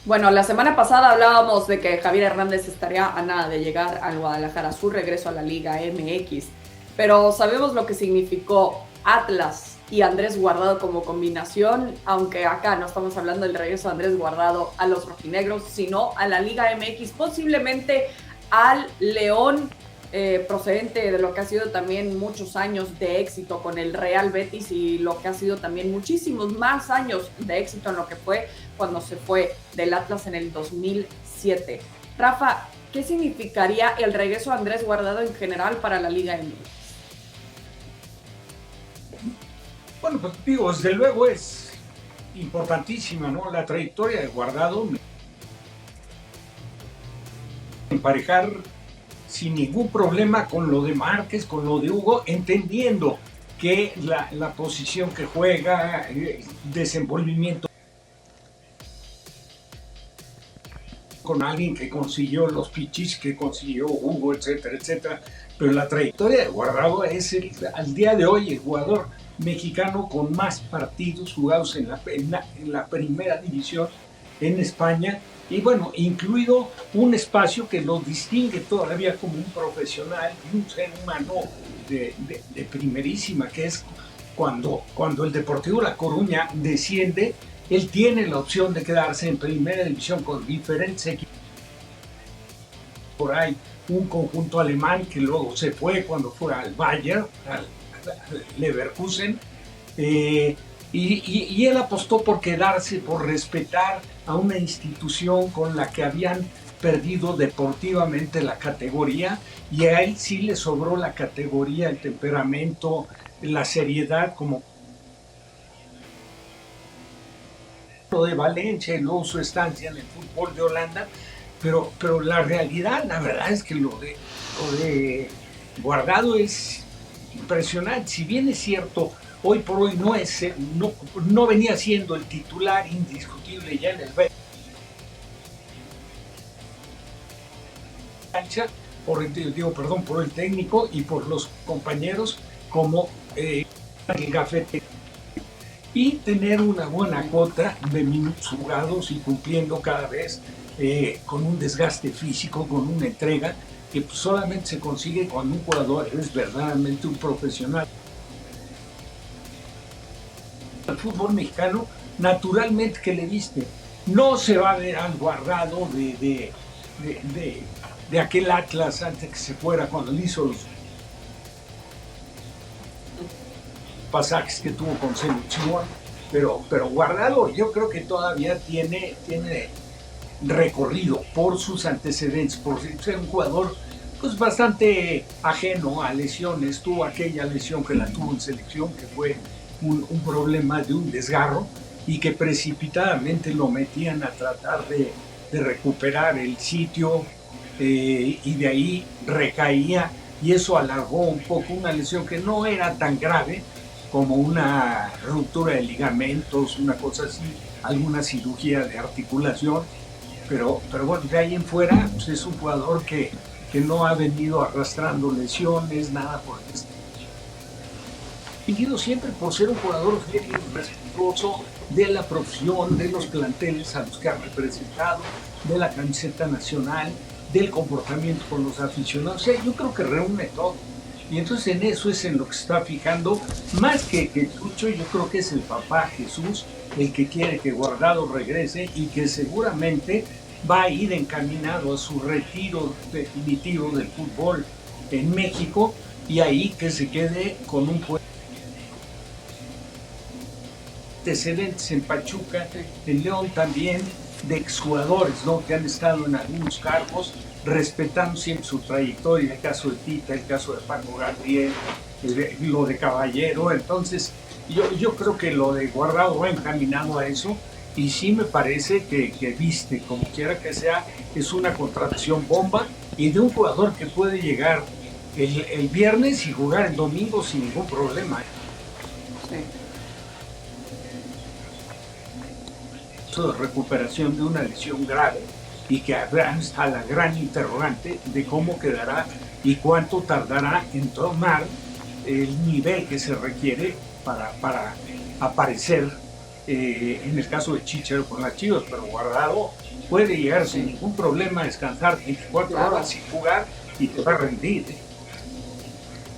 Bueno, la semana pasada hablábamos de que Javier Hernández estaría a nada de llegar al Guadalajara, su regreso a la Liga MX, pero sabemos lo que significó Atlas y Andrés Guardado como combinación, aunque acá no estamos hablando del regreso de Andrés Guardado a los rojinegros, sino a la Liga MX, posiblemente al León, procedente de lo que ha sido también muchos años de éxito con el Real Betis y lo que ha sido también muchísimos más años de éxito en lo que fue cuando se fue del Atlas en el 2007. Rafa, ¿qué significaría el regreso de Andrés Guardado en general para la Liga MX? Bueno, pues digo, desde luego es importantísima, ¿no? La trayectoria de Guardado, emparejar sin ningún problema con lo de Márquez, con lo de Hugo, entendiendo que la posición que juega, el desenvolvimiento con alguien que consiguió los pichis que consiguió Hugo, etcétera, etcétera. Pero la trayectoria de Guardado es al día de hoy el jugador mexicano con más partidos jugados en la primera división en España, y bueno, incluido un espacio que lo distingue todavía como un profesional y un ser humano de primerísima, que es cuando el Deportivo La Coruña desciende, él tiene la opción de quedarse en primera división con diferentes equipos. Por ahí un conjunto alemán que luego se fue cuando fue al Bayern, al Leverkusen, y él apostó por quedarse, por respetar a una institución con la que habían perdido deportivamente la categoría, y a él sí le sobró la categoría, el temperamento, la seriedad, como lo de Valencia y luego su estancia en el fútbol de Holanda, pero la realidad, la verdad es que lo de Guardado es impresionante. Si bien es cierto, hoy por hoy no venía siendo el titular indiscutible ya en el cancha, por el técnico y por los compañeros como el gafete, y tener una buena cuota de minutos jugados y cumpliendo cada vez con un desgaste físico, con una entrega que pues, solamente se consigue cuando un jugador es verdaderamente un profesional. El fútbol mexicano, naturalmente que le viste, no se va a ver al Guardado de aquel Atlas antes que se fuera, cuando le hizo los pasajes que tuvo con selección, pero Guardado yo creo que todavía tiene recorrido por sus antecedentes, por ser un jugador pues bastante ajeno a lesiones. Tuvo aquella lesión que la tuvo en selección, que fue un problema de un desgarro, y que precipitadamente lo metían a tratar de recuperar el sitio, y de ahí recaía, y eso alargó un poco una lesión que no era tan grave como una ruptura de ligamentos, una cosa así, alguna cirugía de articulación, pero bueno, de ahí en fuera pues es un jugador que no ha venido arrastrando lesiones, nada por el estilo. Distinguido siempre por ser un jugador fiel y respetuoso de la profesión, de los planteles a los que ha representado, de la camiseta nacional, del comportamiento con los aficionados. O sea, yo creo que reúne todo. Y entonces en eso es en lo que se está fijando, más que Chucho. Yo creo que es el papá Jesús el que quiere que Guardado regrese, y que seguramente va a ir encaminado a su retiro definitivo del fútbol en México, y ahí que se quede con un antecedentes en Pachuca, en León también, de exjugadores, ¿no?, que han estado en algunos cargos, respetando siempre su trayectoria, el caso de Tita, el caso de Paco Gabriel, lo de Caballero. Entonces yo creo que lo de Guardado va encaminado a eso, y sí me parece que viste, como quiera que sea, es una contratación bomba, y de un jugador que puede llegar el viernes y jugar el domingo sin ningún problema. Sí. De recuperación de una lesión grave, y que está la gran interrogante de cómo quedará y cuánto tardará en tomar el nivel que se requiere para aparecer, en el caso de Chichero con las Chivas. Pero Guardado puede llegar sin ningún problema a descansar 24 horas sin jugar y te va a rendir.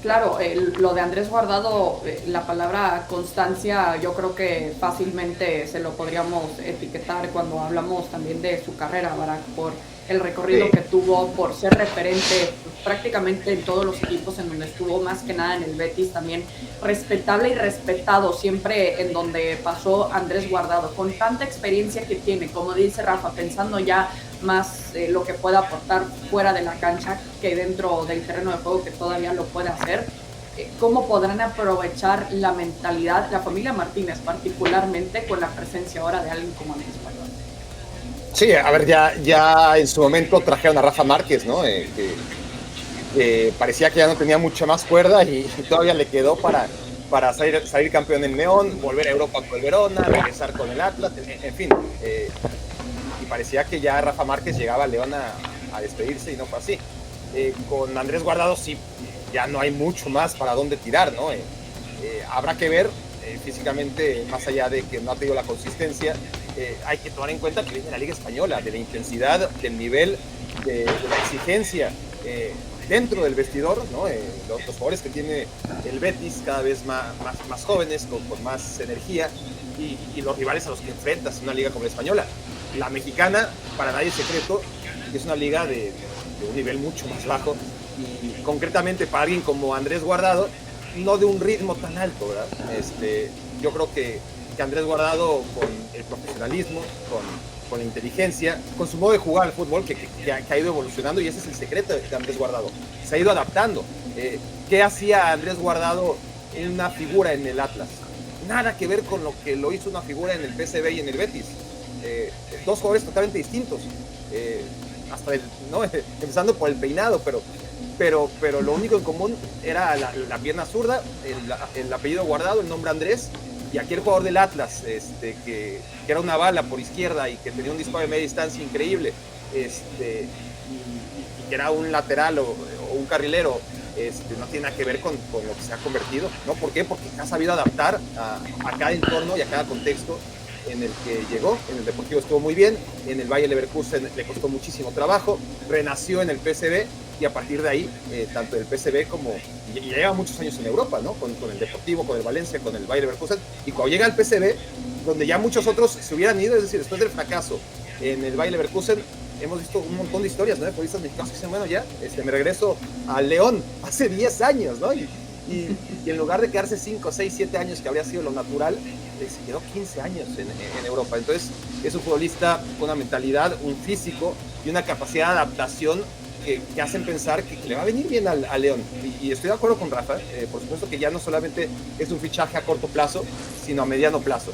Claro, lo de Andrés Guardado, la palabra constancia, yo creo que fácilmente se lo podríamos etiquetar cuando hablamos también de su carrera, Barak, por el recorrido que tuvo, por ser referente prácticamente en todos los equipos en donde estuvo, más que nada en el Betis, también respetable y respetado siempre en donde pasó Andrés Guardado, con tanta experiencia que tiene, como dice Rafa, pensando ya más lo que pueda aportar fuera de la cancha que dentro del terreno de juego, que todavía lo puede hacer. ¿Cómo podrán aprovechar la mentalidad, la familia Martínez particularmente, con la presencia ahora de alguien como Andrés Guardado? Sí, a ver, ya en su momento trajeron a Rafa Márquez, ¿no? Que parecía que ya no tenía mucha más cuerda y todavía le quedó para salir campeón en León, volver a Europa con el Verona, regresar con el Atlas, en fin. Y parecía que ya Rafa Márquez llegaba a León a despedirse y no fue así. Con Andrés Guardado sí, ya no hay mucho más para dónde tirar, ¿no? Habrá que ver físicamente, más allá de que no ha tenido la consistencia, hay que tomar en cuenta que viene de la Liga Española, de la intensidad, del nivel, de la exigencia dentro del vestidor, ¿no? Los jugadores que tiene el Betis cada vez más jóvenes, con más energía, y los rivales a los que enfrentas en una liga como la española. La mexicana, para nadie es secreto, es una liga de un nivel mucho más bajo, y concretamente para alguien como Andrés Guardado, no de un ritmo tan alto, ¿verdad? Yo creo que Andrés Guardado, con el profesionalismo, con la inteligencia, con su modo de jugar al fútbol que ha ido evolucionando, y ese es el secreto de Andrés Guardado, se ha ido adaptando. ¿Qué hacía Andrés Guardado en una figura en el Atlas? Nada que ver con lo que lo hizo una figura en el PSV y en el Betis. Dos jugadores totalmente distintos, ¿no? Empezando por el peinado, pero lo único en común era la pierna zurda, el apellido Guardado, el nombre Andrés, y aquel jugador del Atlas, que era una bala por izquierda y que tenía un disparo de media distancia increíble, y que era un lateral o un carrilero, no tiene nada que ver con lo que se ha convertido, ¿no? ¿Por qué? Porque ha sabido adaptar a cada entorno y a cada contexto en el que llegó. En el Deportivo estuvo muy bien, en el Bayer Leverkusen le costó muchísimo trabajo, renació en el PSV, y a partir de ahí, tanto el PSV como, y lleva muchos años en Europa, ¿no? Con el Deportivo, con el Valencia, con el Bayer Leverkusen, y cuando llega al PSV, donde ya muchos otros se hubieran ido, es decir, después del fracaso en el Bayer Leverkusen, hemos visto un montón de historias, ¿no? De futbolistas mexicanos que dicen, bueno, ya, me regreso al León hace 10 años, ¿no? Y en lugar de quedarse 5, 6, 7 años, que habría sido lo natural, se quedó 15 años en Europa. Entonces, es un futbolista con una mentalidad, un físico y una capacidad de adaptación que hacen pensar que le va a venir bien al León. Y estoy de acuerdo con Rafa, por supuesto que ya no solamente es un fichaje a corto plazo, sino a mediano plazo.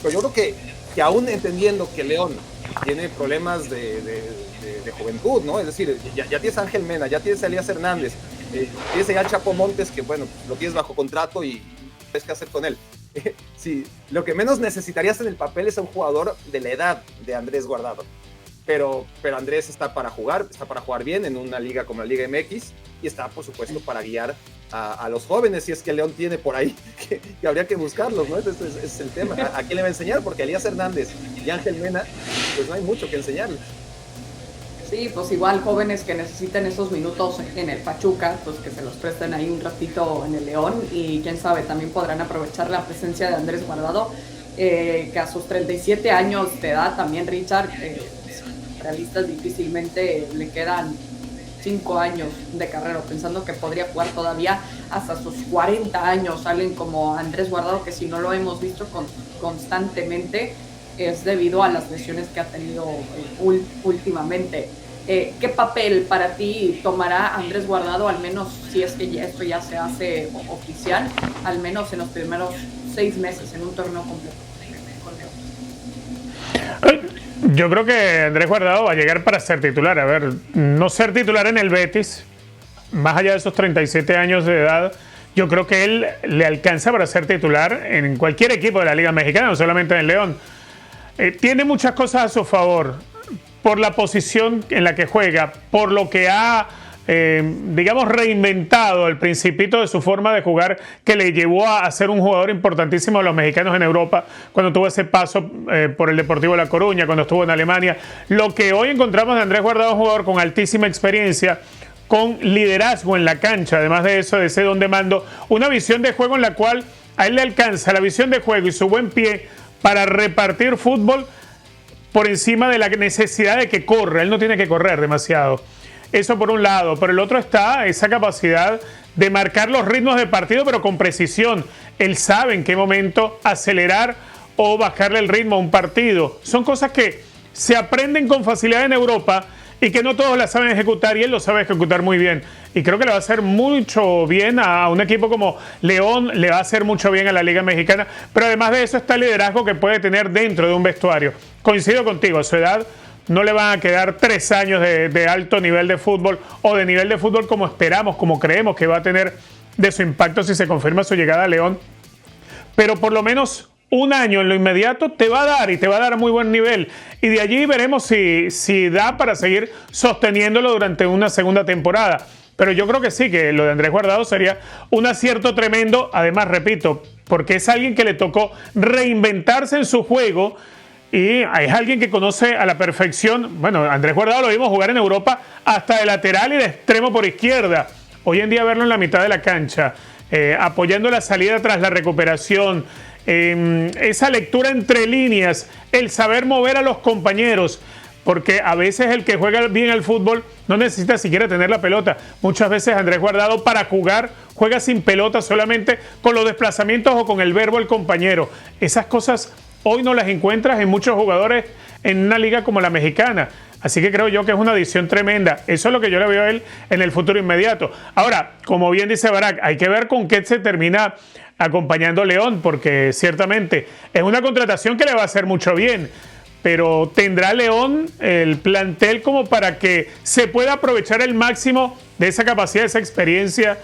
Pero yo creo que aún entendiendo que León tiene problemas de juventud, ¿no? Es decir, ya tienes a Ángel Mena, ya tienes a Elías Hernández, tienes allá a Chapo Montes, que bueno, lo tienes bajo contrato y tienes que hacer con él. Sí, lo que menos necesitarías en el papel es a un jugador de la edad de Andrés Guardado. Pero Andrés está para jugar bien en una liga como la Liga MX, y está, por supuesto, para guiar a los jóvenes, si es que León tiene por ahí, que habría que buscarlos, ¿no? Ese es el tema. ¿A quién le va a enseñar? Porque Elías Hernández y Ángel Mena, pues no hay mucho que enseñarles. Sí, pues igual jóvenes que necesiten esos minutos en el Pachuca, pues que se los presten ahí un ratito en el León, y quién sabe, también podrán aprovechar la presencia de Andrés Guardado, que a sus 37 años de edad también, Richard, realistas difícilmente le quedan 5 años de carrera, pensando que podría jugar todavía hasta sus 40 años. Alguien como Andrés Guardado, que si no lo hemos visto constantemente, es debido a las lesiones que ha tenido últimamente. ¿Qué papel para ti tomará Andrés Guardado, al menos si es que esto ya se hace oficial, al menos en los primeros 6 meses en un torneo completo con León? Yo creo que Andrés Guardado va a llegar para ser titular. A ver, no ser titular en el Betis, más allá de esos 37 años de edad, yo creo que él le alcanza para ser titular en cualquier equipo de la Liga Mexicana, no solamente en el León. Tiene muchas cosas a su favor, por la posición en la que juega, por lo que ha digamos, reinventado el principito de su forma de jugar que le llevó a ser un jugador importantísimo de los mexicanos en Europa cuando tuvo ese paso por el Deportivo La Coruña, cuando estuvo en Alemania. Lo que hoy encontramos de Andrés Guardado, un jugador con altísima experiencia, con liderazgo en la cancha, además de eso, de ese don de mando, una visión de juego en la cual a él le alcanza la visión de juego y su buen pie para repartir fútbol por encima de la necesidad de que corra. Él no tiene que correr demasiado. Eso por un lado. Por el otro está esa capacidad de marcar los ritmos de partido, pero con precisión. Él sabe en qué momento acelerar o bajarle el ritmo a un partido. Son cosas que se aprenden con facilidad en Europa y que no todos las saben ejecutar, y él lo sabe ejecutar muy bien. Y creo que le va a hacer mucho bien a un equipo como León, le va a hacer mucho bien a la Liga Mexicana, pero además de eso está el liderazgo que puede tener dentro de un vestuario. Coincido contigo, a su edad no le van a quedar 3 años de alto nivel de fútbol, o de nivel de fútbol como esperamos, como creemos que va a tener de su impacto si se confirma su llegada a León, pero por lo menos un año en lo inmediato te va a dar, y te va a dar a muy buen nivel. Y de allí veremos si da para seguir sosteniéndolo durante una segunda temporada. Pero yo creo que sí, que lo de Andrés Guardado sería un acierto tremendo. Además, repito, porque es alguien que le tocó reinventarse en su juego y es alguien que conoce a la perfección. Bueno, Andrés Guardado lo vimos jugar en Europa hasta de lateral y de extremo por izquierda. Hoy en día verlo en la mitad de la cancha, apoyando la salida tras la recuperación, esa lectura entre líneas, el saber mover a los compañeros, porque a veces el que juega bien al fútbol no necesita siquiera tener la pelota. Muchas veces Andrés Guardado para jugar juega sin pelota, solamente con los desplazamientos o con el verbo del compañero. Esas cosas hoy no las encuentras en muchos jugadores en una liga como la mexicana. Así que creo yo que es una adición tremenda. Eso es lo que yo le veo a él en el futuro inmediato. Ahora, como bien dice Barak, hay que ver con qué se termina acompañando León, porque ciertamente es una contratación que le va a hacer mucho bien, pero ¿tendrá León el plantel como para que se pueda aprovechar el máximo de esa capacidad, de esa experiencia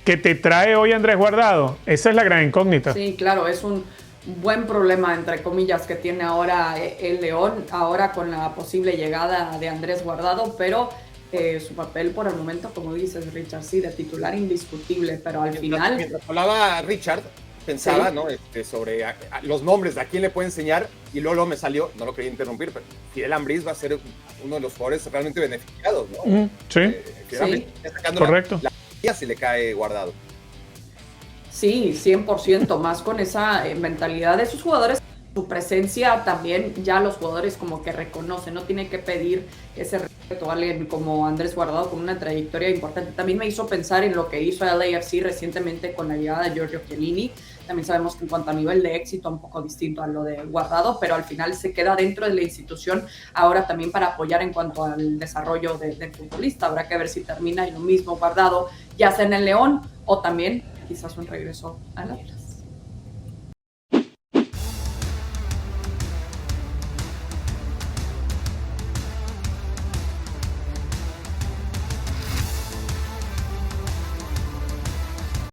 que te trae hoy Andrés Guardado? Esa es la gran incógnita. Sí, claro, es un buen problema, entre comillas, que tiene ahora el León, ahora con la posible llegada de Andrés Guardado, pero su papel por el momento, como dices, Richard, sí, de titular indiscutible, pero al final... Mientras hablaba Richard, pensaba, sí, ¿no? Sobre los nombres de a quién le puede enseñar, y luego me salió, no lo quería interrumpir, pero Fidel Ambriz va a ser uno de los jugadores realmente beneficiados, ¿no? Sí, sí. Está sacando correcto. La si le cae Guardado. Sí, 100%, más con esa mentalidad de sus jugadores. Su presencia también ya los jugadores como que reconocen, no tiene que pedir ese respeto a alguien como Andrés Guardado con una trayectoria importante. También me hizo pensar en lo que hizo LAFC recientemente con la llegada de Giorgio Chiellini. También sabemos que en cuanto a nivel de éxito, un poco distinto a lo de Guardado, pero al final se queda dentro de la institución ahora también para apoyar en cuanto al desarrollo del futbolista. Habrá que ver si termina en lo mismo Guardado, ya sea en el León o también quizás un regreso al Atlas.